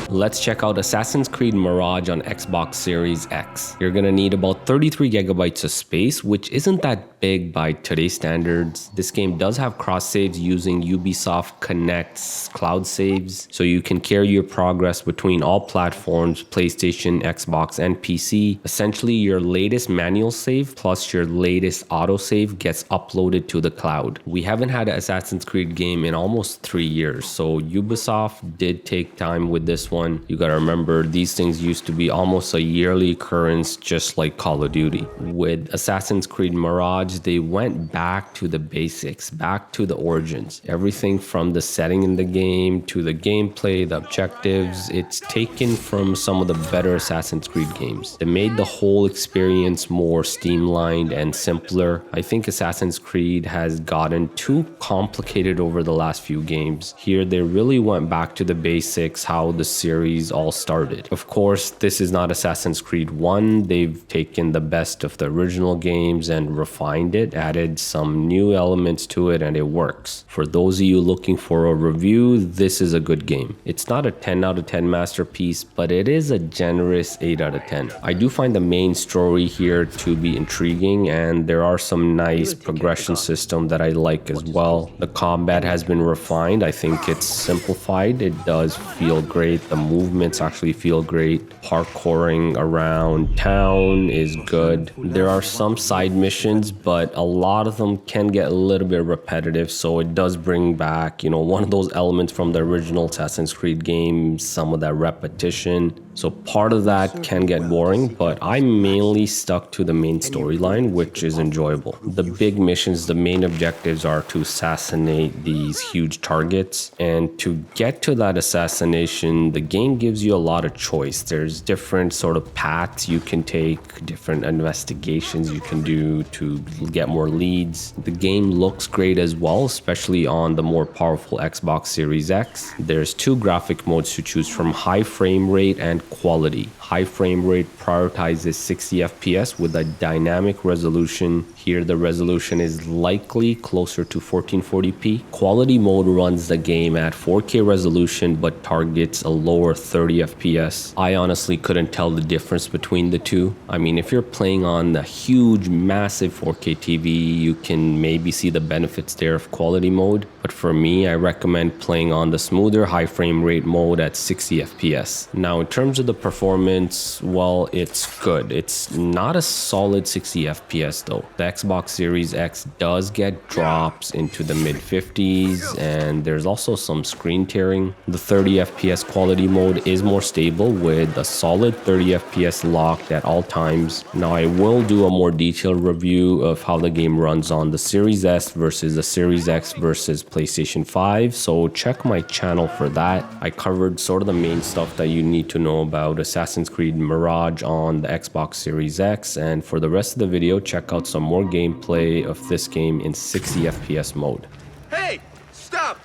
Let's check out Assassin's Creed Mirage on Xbox Series X. You're gonna need about 33 gigabytes of space, which isn't that big by today's standards. This game does have cross saves using Ubisoft Connect's cloud saves, so you can carry your progress between all platforms, PlayStation, Xbox, and PC. Essentially, your latest manual save plus your latest autosave gets uploaded to the cloud. We haven't had an Assassin's Creed game in almost 3 years, so Ubisoft did take time with this one. You gotta remember, these things used to be almost a yearly occurrence, just like Call of Duty. With Assassin's Creed Mirage, they went back to the basics, back to the origins. Everything from the setting in the game to the gameplay, the objectives, it's taken from some of the better Assassin's Creed games. They made the whole experience more streamlined and simpler. I think Assassin's Creed has gotten too complicated over the last few games. Here, they really went back to the basics, how the series all started. Of course, this is not Assassin's Creed 1. They've taken the best of the original games and refined it, added some new elements to it, and it works. For those of you looking for a review, this is a good game. It's not a 10 out of 10 masterpiece, but it is a generous 8 out of 10. I do find the main story here to be intriguing, and there are some nice progression system that I like as well. The combat has been refined. I think it's simplified. It does feel great. The movements actually feel great. Parkouring around town is good. There are some side missions, but a lot of them can get a little bit repetitive, so it does bring back, one of those elements from the original Assassin's Creed games, some of that repetition. So part of that can get boring, but I mainly stuck to the main storyline, which is enjoyable. The big missions, the main objectives are to assassinate these huge targets. And to get to that assassination, the game gives you a lot of choice. There's different sort of paths you can take, different investigations you can do to get more leads. The game looks great as well, especially on the more powerful Xbox Series X. There's 2 graphic modes to choose from: high frame rate and quality. High frame rate prioritizes 60 FPS with a dynamic resolution. Here the resolution is likely closer to 1440p. Quality mode runs the game at 4K resolution but targets a lower 30 FPS. I honestly couldn't tell the difference between the two. I mean, if you're playing on the huge massive 4K TV, you can maybe see the benefits there of quality mode. But for me, I recommend playing on the smoother high frame rate mode at 60 FPS. Now, in terms of the performance, well, it's good. It's not a solid 60 FPS though. The Xbox Series X does get drops into the mid 50s, and there's also some screen tearing. The 30 FPS quality mode is more stable with a solid 30 FPS locked at all times. Now, I will do a more detailed review of how the game runs on the Series S versus the Series X versus PlayStation 5, so check my channel for that. I covered sort of the main stuff that you need to know about Assassin's Creed Mirage on the Xbox Series X, and for the rest of the video, check out some more gameplay of this game in 60 FPS mode. Hey! Stop!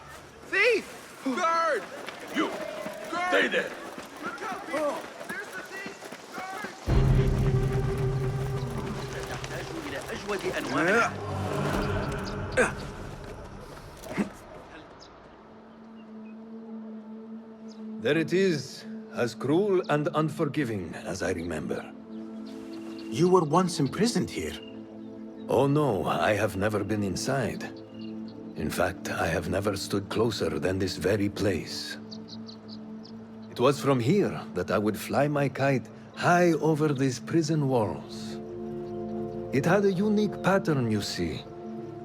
Thief! Guard! You! Guard! Stay there! Look out! Oh. There's the thief! Guard! There it is, as cruel and unforgiving as I remember. You were once imprisoned here. Oh no, I have never been inside. In fact, I have never stood closer than this very place. It was from here that I would fly my kite high over these prison walls. It had a unique pattern, you see.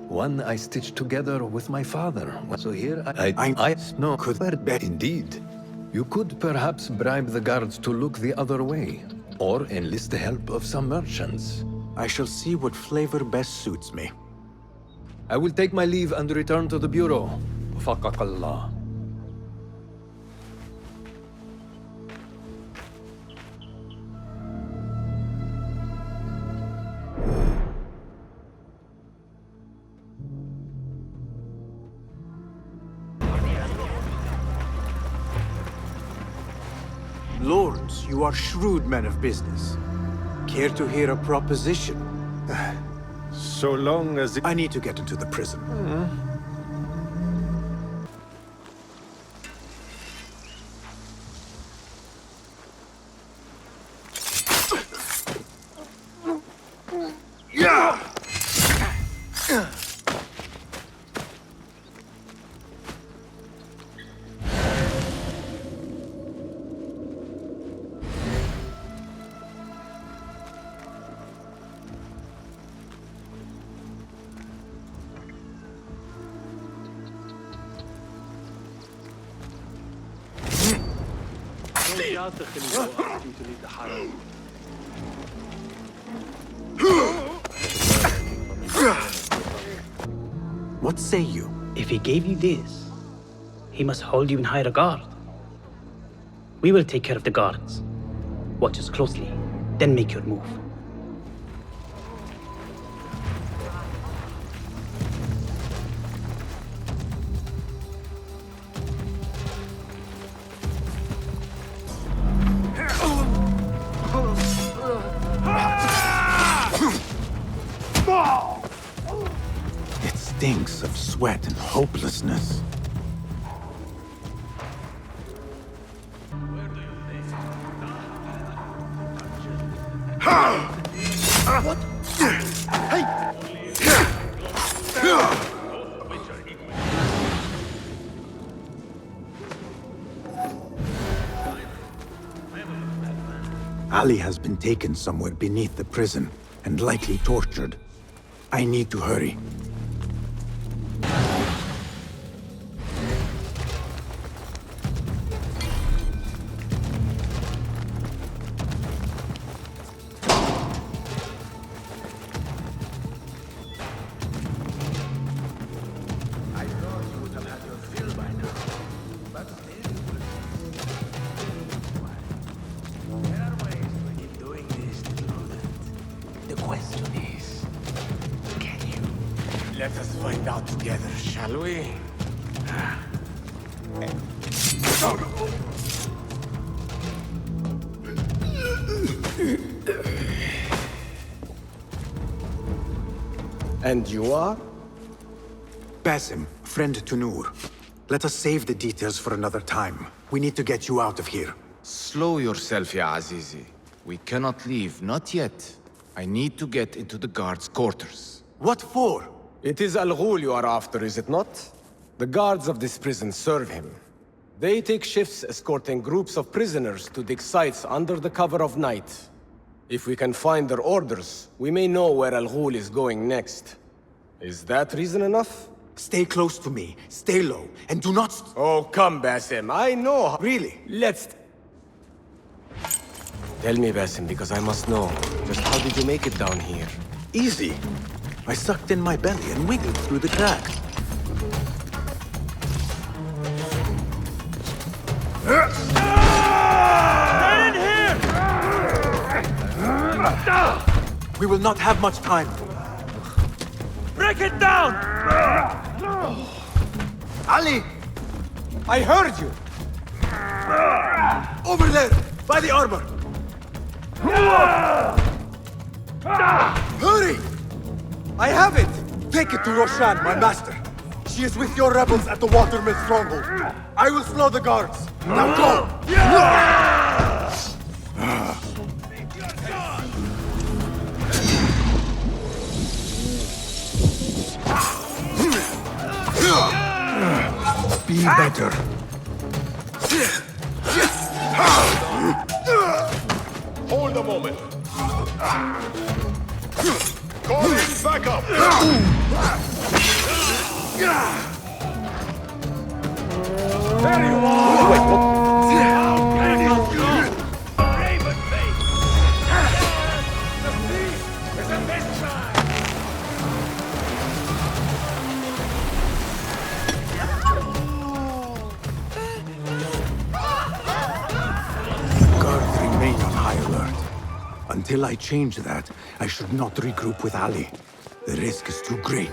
One I stitched together with my father. So here I no could bet. Indeed. You could perhaps bribe the guards to look the other way, or enlist the help of some merchants. I shall see what flavor best suits me. I will take my leave and return to the bureau. Faqaqallah. Lords, you are shrewd men of business. Care to hear a proposition? So long as I need to get into the prison. What say you? If he gave you this, he must hold you in high regard. We will take care of the guards. Watch us closely, then make your move. It stinks of sweat and hopelessness. Ali has been taken somewhere beneath the prison and likely tortured. I need to hurry. The question is, can you? Let us find out together, shall we? And you are? Basim, friend to Noor. Let us save the details for another time. We need to get you out of here. Slow yourself, ya Azizi. We cannot leave, not yet. I need to get into the guards' quarters. What for? It is Al Ghul you are after, is it not? The guards of this prison serve him. They take shifts escorting groups of prisoners to dig sites under the cover of night. If we can find their orders, we may know where Al Ghul is going next. Is that reason enough? Stay close to me, stay low, and do not... Oh, come, Basim. I know. Really? Let's... Tell me, Basim, because I must know. Just how did you make it down here? Easy. I sucked in my belly and wiggled through the cracks. We will not have much time. Break it down! Ali! I heard you! Over there! By the armor! Hurry! I have it! Take it to Roshan, my master. She is with your rebels at the Watermill stronghold. I will slow the guards. Now go! Be better. Hold a moment. Call in backup. There you are. Raven face. The thief is in this side. Guards remain on high alert. Until I change that, I should not regroup with Ali. The risk is too great.